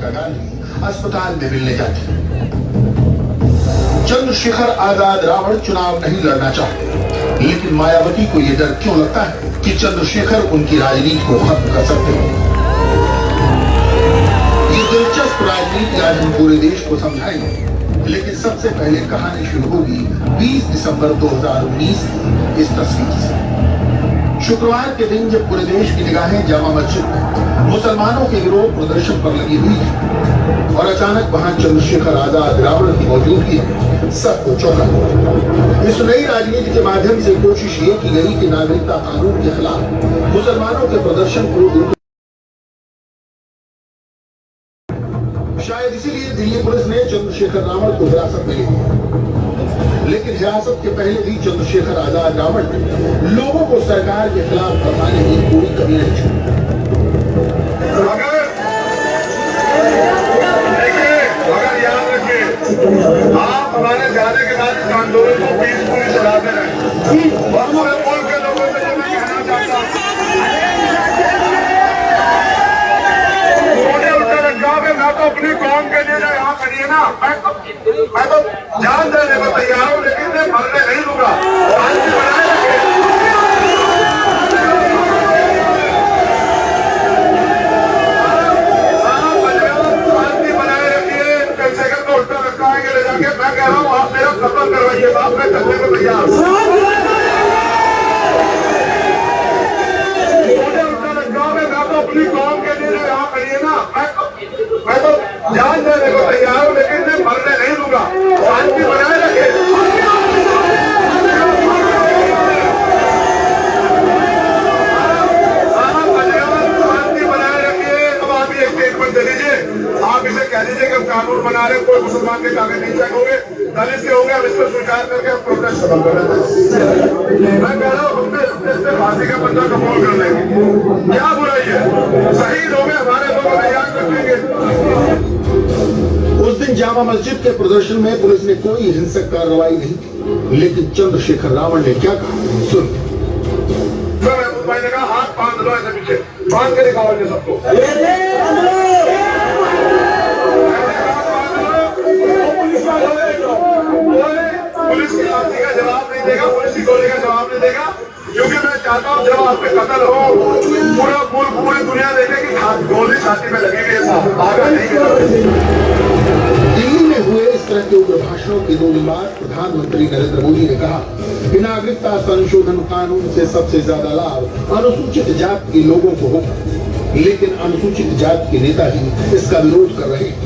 प्रियंका गांधी अस्पताल में मिलने जाती। चंद्रशेखर आजाद रावण चुनाव नहीं लड़ना चाहते, लेकिन मायावती को यह डर क्यों लगता है कि चंद्रशेखर उनकी राजनीति को खत्म कर सकते हैं। ये दिलचस्प राजनीति आज हम पूरे देश को समझाएंगे, लेकिन सबसे पहले कहानी शुरू होगी 20 दिसंबर 2019 इस तस्वीर से। शुक्रवार के दिन जब पूरे देश की निगाहें जामा मस्जिद में मुसलमानों के विरोध प्रदर्शन पर लगी हुई थी और अचानक वहां चंद्रशेखर आजाद रावण की मौजूदगी में सबको चौंका। इस नई राजनीति के माध्यम से कोशिश ये की गई कि नागरिकता कानून के खिलाफ मुसलमानों के प्रदर्शन को, शायद इसीलिए दिल्ली पुलिस ने चंद्रशेखर रावण को हिरासत में लिया। लेकिन हिरासत के पहले भी चंद्रशेखर आजाद रावण ने लोगों को सरकार के खिलाफ बताने की कोई कमी नहीं छोड़ी। अगर याद रखिए, आप हमारे जाने के बाद इस आंदोलन को पीसफुली चलाते रहे। पूरे मुल्क के लोगों से जो मैं कहना चाहता हूँ, मैं तो अपनी कौम के लिए यहाँ करिए ना, मैं तो जान देने को तैयार हूँ, लेकिन मैं मरने नहीं दूंगा। शांति बनाए रखिए, शांति बनाए रखिए। कम से कम तो उल्टा रखाएंगे ले जाके। मैं कह रहा हूँ आप मेरा खत्म करवाइए, बाप मैं चलने को तैयार हूँ। उल्टा रखाओगे, मैं तो अपनी कौम के लिए यहाँ करिए ना, मैं तो जान देने को तैयार हूँ, लेकिन मैं मरने नहीं दूंगा। शांति बनाए रखे, शांति बनाए रखिए। अब आप ये स्टेटमेंट दे दीजिए, आप इसे कह दीजिए कि हम कानून बना रहे हैं, कोई मुसलमान के कागज नहीं चेक होंगे, दलित के होंगे, हम इसको स्वीकार करके हम प्रोटेस्ट खत्म कर देते हैं। मैं कह रहा हूँ हमने फांसी का बंदा कबूल कर लेंगे, क्या बुराई है। शहीद हो गए हमारे लोगों ने, याद रखेंगे। उस दिन जामा मस्जिद के प्रदर्शन में पुलिस ने कोई हिंसक कार्रवाई नहीं की, लेकिन चंद्रशेखर रावण ने क्या कहा सुन। महमूद भाई ने कहा हाथ बांध लो, ऐसे पीछे बांध के दिखाओ सबको। पुलिस की लाठी का जवाब नहीं देगा, पुलिस की गोली का जवाब नहीं देगा, क्योंकि मैं चाहता हूँ जब आप पे कत्ल हो पूरा मुल्क पूरी दुनिया देखे कि गोली छाती में लगेगी। दिल्ली में हुए इस तरह के उग्र भाषणों के 2 दिन बाद प्रधानमंत्री नरेंद्र मोदी ने कहा कि नागरिकता संशोधन कानून से सबसे ज्यादा लाभ अनुसूचित जाति के लोगों को होगा, लेकिन अनुसूचित जाति के नेता ही इसका विरोध कर रहे हैं।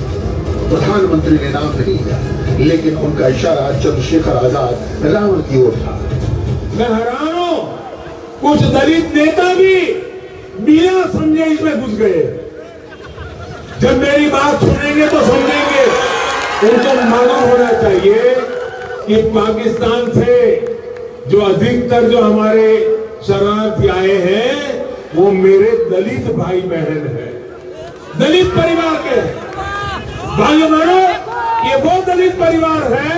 प्रधानमंत्री ने नाम नहीं लिया, लेकिन उनका इशारा चंद्रशेखर आजाद रावण की ओर था। मैं हैरान हूं, कुछ दलित नेता भी बिना समझे इसमें घुस गए। जब मेरी बात सुनेंगे तो समझेंगे। उनको मालूम होना चाहिए कि पाकिस्तान से जो अधिकतर जो हमारे शरणार्थी आए हैं वो मेरे दलित भाई बहन हैं, दलित परिवार के भाइयों बहनों। ये वो दलित परिवार है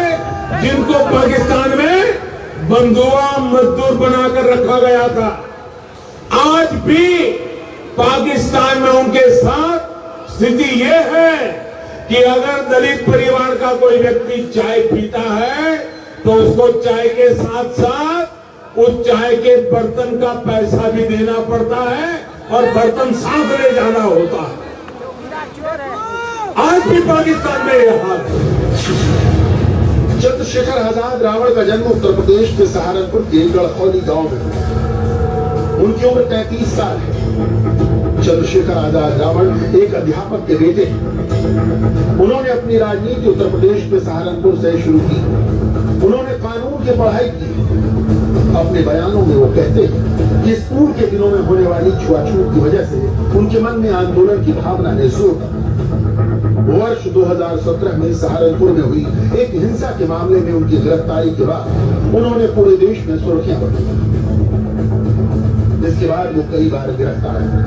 जिनको पाकिस्तान में बंधुआ मजदूर बनाकर रखा गया था। आज भी पाकिस्तान में उनके साथ स्थिति यह है कि अगर दलित परिवार का कोई व्यक्ति चाय पीता है तो उसको चाय के साथ साथ उस चाय के बर्तन का पैसा भी देना पड़ता है और बर्तन साथ ले जाना होता है। आज भी पाकिस्तान में यह हाल है। चंद्रशेखर आजाद रावण का जन्म उत्तर प्रदेश के सहारनपुर के गढ़खौली गांव में हुआ। उनकी उम्र 33 साल है। चंद्रशेखर आजाद रावण एक अध्यापक के बेटे हैं। उन्होंने अपनी राजनीति उत्तर प्रदेश के सहारनपुर से शुरू की। उन्होंने कानून की पढ़ाई की। अपने बयानों में वो कहते हैं कि स्कूल के दिनों में होने वाली छुआछूत की वजह से उनके मन में आंदोलन की भावना ने जोर। वर्ष 2017 में सहारनपुर में हुई एक हिंसा के मामले में उनकी गिरफ्तारी के बाद उन्होंने पूरे देश में सुर्खियां बढ़ी। इसके बाद वो कई बार गिरफ्तार हुए।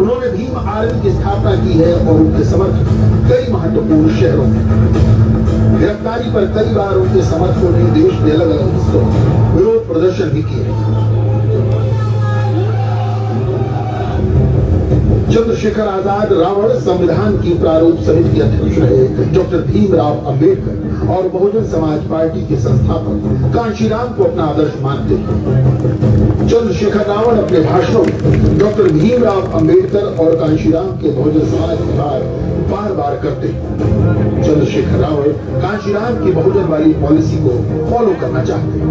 उन्होंने भीम आर्मी की स्थापना की है और उनके समर्थक कई महत्वपूर्ण शहरों में। गिरफ्तारी पर कई बार उनके समर्थकों ने देश के अलग अलग हिस्सों में विरोध प्रदर्शन भी किए। चंद्रशेखर आजाद रावण संविधान की प्रारूप समिति के अध्यक्ष रहे डॉक्टर भीमराव अंबेडकर और बहुजन समाज पार्टी के संस्थापक कांशीराम को अपना आदर्श मानते हैं। चंद्रशेखर रावण अपने भाषणों में डॉक्टर भीमराव अंबेडकर और कांशीराम के बहुजन समाज की बार बार करते हैं। चंद्रशेखर रावण कांशीराम की बहुजन वाली पॉलिसी को फॉलो करना चाहते हैं।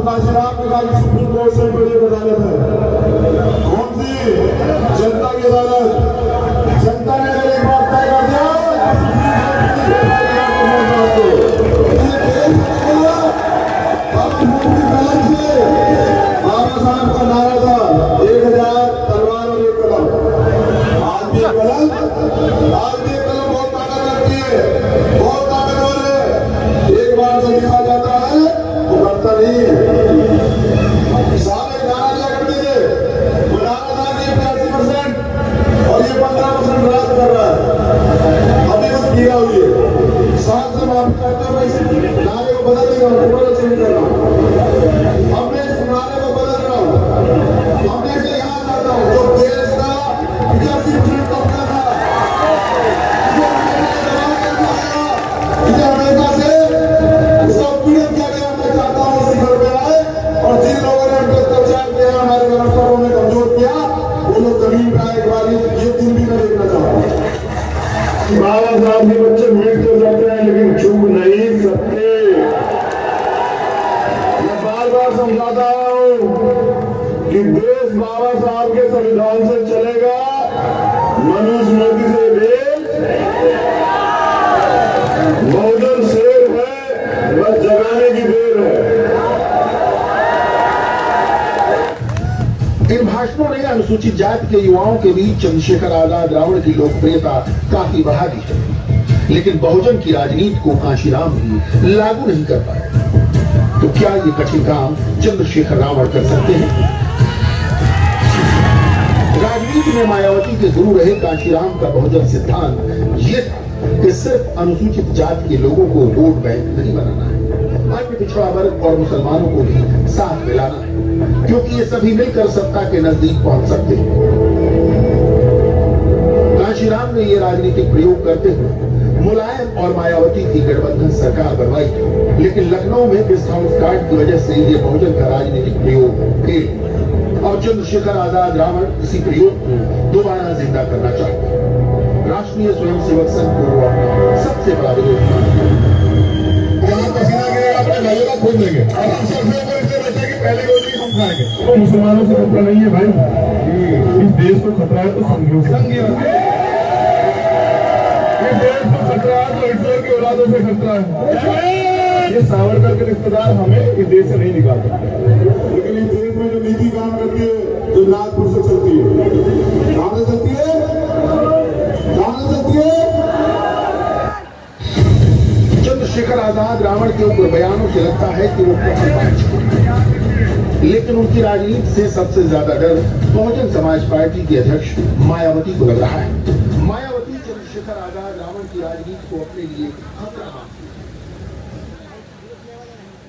कांशीराम की गाली सुप्रीम कोर्ट से बड़ी अदालत है। कौन सी? जनता की अदालत। जनता ने अगर एक बार तय कर दिया बाबा साहब का नारा था 1000 तलवार और 1 कलम। आज भी कलम बहुत ताकत रखती है, बहुत ताकतवर है। एक बार जो लिखा जाता है वो करता नहीं है। साहब एक नारा दिया करते थे, वो नारा था कि 85% और ये 15% राज कर रहा है। अभी कुछ किया हुई है। साथ से आप कहते हैं भाई नारे को बदल देगा, पूरा चेंज कर रहा हूँ। अब मैं इस नारे को बदल रहा हूँ। अब मैं इसे यहाँ चाहता हूँ जो देश का 85% टॉपना था, इसे अमेरिका से उसका पीड़ित किया गया। मैं चाहता हूँ उसी घर पे आए और जिन लोगों ने उनको अत्याचार किया, हमारे व्यवस्थाओं में कमजोर किया, वो लोग जमीन पे एक बार ये दिन भी मैं देखना चाहता हूँ। बाबा साहब के बच्चे मीट तो सकते हैं लेकिन चुप नहीं सकते। मैं बार बार समझाता हूँ कि देश बाबा साहब के संविधान से चलेगा, मनुस्मृति से देश। बहुजन शेर है, बस जगाने की देर है। इन भाषणों ने अनुसूचित जाति के युवाओं के बीच चंद्रशेखर आजाद रावण की लोकप्रियता काफी बढ़ा दी है, लेकिन बहुजन की राजनीति को कांशीराम भी लागू नहीं कर पाए। तो क्या ये कठिन काम चंद्रशेखर रावण कर सकते हैं? राजनीति में मायावती के गुरु रहे कांशीराम का बहुजन सिद्धांत ये था कि सिर्फ अनुसूचित जाति के लोगों को वोट बैंक नहीं बनाना है, अन्य पिछड़ा वर्ग और मुसलमानों को भी साथ मिलाना है, क्योंकि ये सभी मिलकर सत्ता के नजदीक पहुंच सकते हैं। कांशीराम ने ये राजनीतिक प्रयोग करते हुए मुलायम और मायावती की गठबंधन सरकार बनवाई, लेकिन लखनऊ में गेस्ट हाउस कांड की वजह से ये बहुजन का राजनीतिक प्रयोग फेल और चंद्रशेखर आजाद रावण इसी प्रयोग को दोबारा जिंदा करना चाहते हैं। राष्ट्रीय स्वयंसेवक संघ को अपना सबसे बड़ा विरोध मानते हैं। अपने भाइयों का खोज देंगे और हम सबसे ऊपर इससे बचा कि पहले रोटी हम खाएंगे। तो मुसलमानों से खतरा नहीं है भाई, इस देश को खतरा है तो संघियों से। इस देश को खतरा है तो हिटलर की औलादों से खतरा है। ये सावरकर के रिश्तेदार हमें इस देश से नहीं निकाल सकते। लेकिन इस देश में जो नीति काम करती है, जो नागपुर से चलती है, कहाँ से चलती है? कहाँ से चलती है? चंद्रशेखर आजाद रावण के ऊपर बयानों से लगता है कि वो पकड़ पा चुके हैं, लेकिन उनकी राजनीति से सबसे ज्यादा डर बहुजन समाज पार्टी की अध्यक्ष मायावती को लग रहा है। मायावती चंद्रशेखर आजाद रावण की राजनीति को अपने लिए खतरा